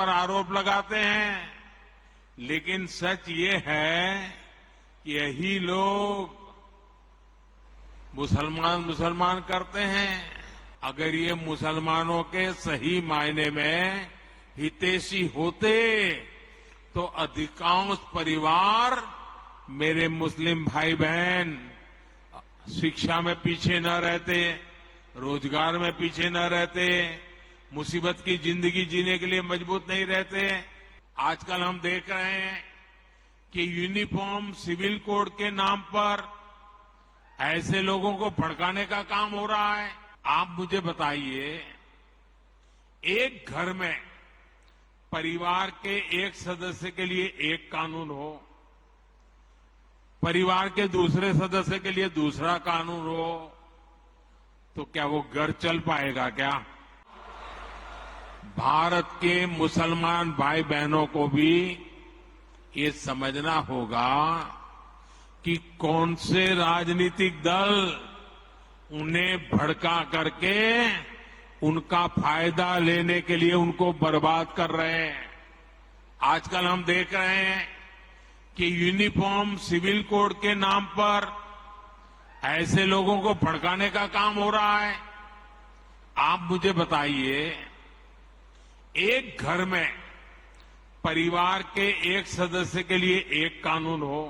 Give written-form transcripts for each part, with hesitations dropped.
पर आरोप लगाते हैं, लेकिन सच ये है कि यही लोग मुसलमान करते हैं। अगर ये मुसलमानों के सही मायने में हितैषी होते तो अधिकांश परिवार मेरे मुस्लिम भाई बहन शिक्षा में पीछे न रहते, रोजगार में पीछे न रहते, मुसीबत की जिंदगी जीने के लिए मजबूत नहीं रहते। आजकल हम देख रहे हैं कि यूनिफॉर्म सिविल कोड के नाम पर ऐसे लोगों को भड़काने का काम हो रहा है। आप मुझे बताइए, एक घर में परिवार के एक सदस्य के लिए एक कानून हो, परिवार के दूसरे सदस्य के लिए दूसरा कानून हो, तो क्या वो घर चल पाएगा क्या? भारत के मुसलमान भाई बहनों को भी ये समझना होगा कि कौन से राजनीतिक दल उन्हें भड़का करके उनका फायदा लेने के लिए उनको बर्बाद कर रहे हैं। आजकल हम देख रहे हैं कि यूनिफॉर्म सिविल कोड के नाम पर ऐसे लोगों को भड़काने का काम हो रहा है। आप मुझे बताइए, एक घर में परिवार के एक सदस्य के लिए एक कानून हो,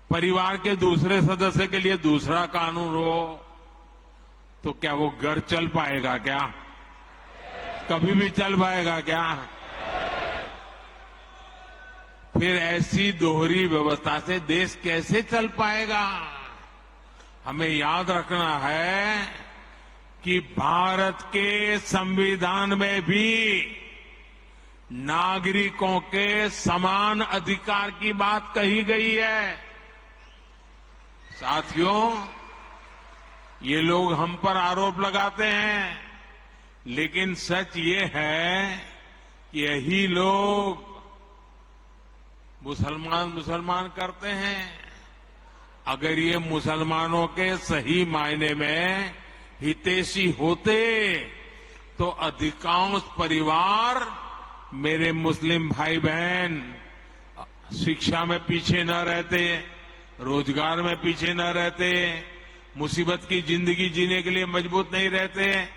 परिवार के दूसरे सदस्य के लिए दूसरा कानून हो, तो क्या वो घर चल पाएगा क्या? कभी भी चल पाएगा क्या? फिर ऐसी दोहरी व्यवस्था से देश कैसे चल पाएगा? हमें याद रखना है कि भारत के संविधान में भी नागरिकों के समान अधिकार की बात कही गई है। साथियों, ये लोग हम पर आरोप लगाते हैं, लेकिन सच ये है कि यही लोग मुसलमान करते हैं। अगर ये मुसलमानों के सही मायने में हितैषी होते तो अधिकांश परिवार मेरे मुस्लिम भाई बहन शिक्षा में पीछे न रहते, रोजगार में पीछे न रहते, मुसीबत की जिंदगी जीने के लिए मजबूत नहीं रहते।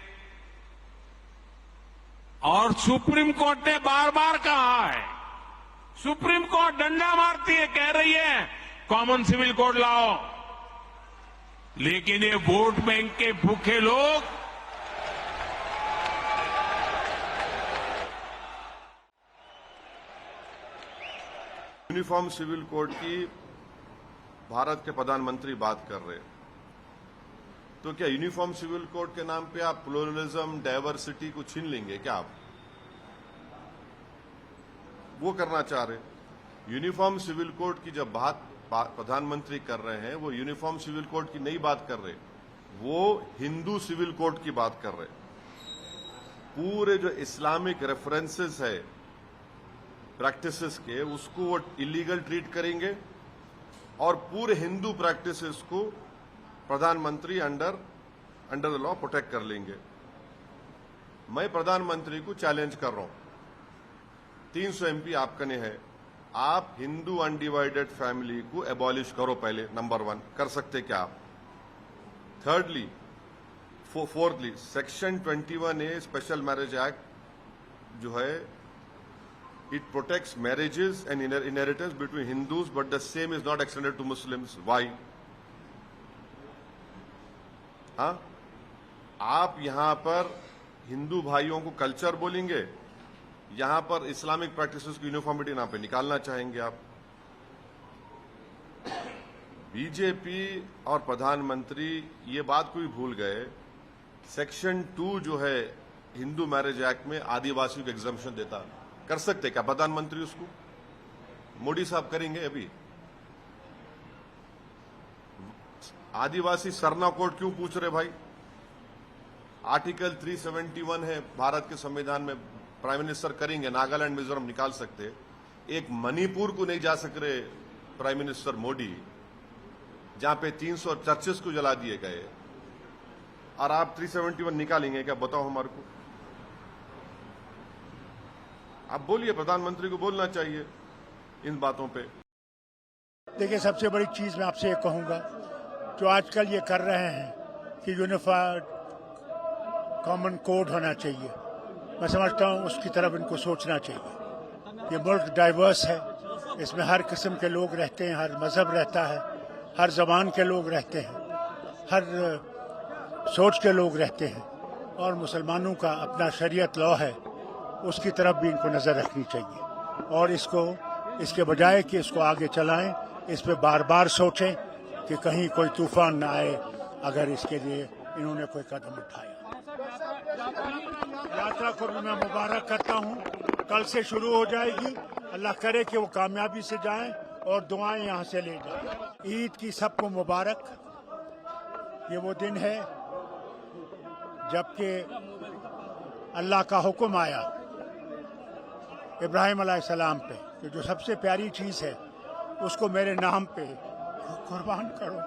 और सुप्रीम कोर्ट ने बार बार कहा है, सुप्रीम कोर्ट डंडा मारती है, कह रही है कॉमन सिविल कोड लाओ, लेकिन ये वोट बैंक के भूखे लोग यूनिफॉर्म सिविल कोड की भारत के प्रधानमंत्री बात कर रहे हैं, तो क्या यूनिफॉर्म सिविल कोड के नाम पे आप प्लूरलिज्म, डाइवर्सिटी को छीन लेंगे क्या? आप वो करना चाह रहे? यूनिफॉर्म सिविल कोड की जब बात प्रधानमंत्री कर रहे हैं, वो यूनिफॉर्म सिविल कोड की नहीं बात कर रहे, वो हिंदू सिविल कोड की बात कर रहे। पूरे जो इस्लामिक रेफरेंसेस है प्रैक्टिसेस के, उसको वो इलीगल ट्रीट करेंगे और पूरे हिंदू प्रैक्टिसेस को प्रधानमंत्री अंडर द लॉ प्रोटेक्ट कर लेंगे। मैं प्रधानमंत्री को चैलेंज कर रहा हूं, 300 एमपी आपका ने है, आप हिंदू अनडिवाइडेड फैमिली को एबॉलिश करो पहले, नंबर 1। कर सकते क्या आप? Thirdly, fourthly, section 21A special marriage act जो है, it protects marriages and inheritance between Hindus, but the same is not extended to Muslims. Why? हाँ, आप यहां पर हिंदू भाइयों को कल्चर बोलेंगे, यहां पर इस्लामिक प्रैक्टिसेस की यूनिफॉर्मिटी यहां पे निकालना चाहेंगे आप। बीजेपी और प्रधानमंत्री ये बात को भी भूल गए, सेक्शन 2 जो है हिंदू मैरिज एक्ट में आदिवासियों को एग्जम्पशन देता। कर सकते क्या प्रधानमंत्री उसको? मोदी साहब करेंगे? अभी आदिवासी सरना कोड क्यों पूछ रहे भाई? आर्टिकल 371 है भारत के संविधान में, प्राइम मिनिस्टर करेंगे, नागालैंड मिजोरम निकाल सकते। एक मणिपुर को नहीं जा सक रहे प्राइम मिनिस्टर मोदी, जहां पे 300 चर्चेस को जला दिए गए, और आप 371 निकालेंगे क्या? बताओ हमारे को। आप बोलिए, प्रधानमंत्री को बोलना चाहिए इन बातों पे। देखिए, सबसे बड़ी चीज मैं आपसे ये कहूंगा, जो आजकल ये कर रहे हैं कि यूनिफाइड कॉमन कोड होना चाहिए, मैं समझता हूँ उसकी तरफ इनको सोचना चाहिए। ये मुल्क डाइवर्स है, इसमें हर किस्म के लोग रहते हैं, हर मजहब रहता है, हर जबान के लोग रहते हैं, हर सोच के लोग रहते हैं, और मुसलमानों का अपना शरीयत लॉ है, उसकी तरफ भी इनको नज़र रखनी चाहिए। और इसके बजाय कि इसको आगे चलाएं, इस पे बार बार सोचें कि कहीं कोई तूफान ना आए अगर इसके लिए इन्होंने कोई कदम उठाया। यात्रा को भी मैं मुबारक करता हूँ, कल से शुरू हो जाएगी, अल्लाह करे कि वो कामयाबी से जाए और दुआएं यहाँ से ले जाए। ईद की सबको मुबारक। ये वो दिन है जबकि अल्लाह का हुक्म आया इब्राहिम अलैहिस्सलाम पे कि जो सबसे प्यारी चीज़ है उसको मेरे नाम पे कुर्बान करो।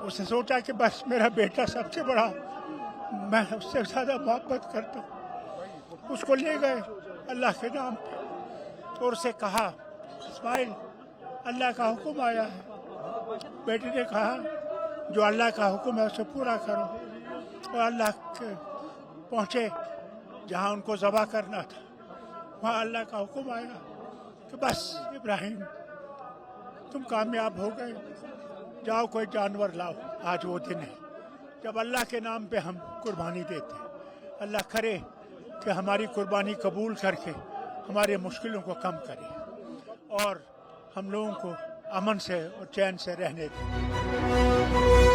उसने सोचा कि बस मेरा बेटा सबसे बड़ा, मैं उससे ज़्यादा मोहब्बत करता हूँ। उसको ले गए अल्लाह के नाम पे, तो उससे कहा, इस्माइल अल्लाह का हुक्म आया है। बेटे ने कहा, जो अल्लाह का हुक्म है उसे पूरा करो। और अल्लाह के पहुँचे जहाँ उनको ज़बह करना था, वहाँ अल्लाह का हुक्म आया कि बस इब्राहिम तुम कामयाब हो गए, जाओ कोई जानवर लाओ। आज वो दिन है जब अल्लाह के नाम पे हम कुर्बानी देते हैं। अल्लाह करे कि हमारी कुर्बानी कबूल करके हमारे मुश्किलों को कम करे और हम लोगों को अमन से और चैन से रहने दें।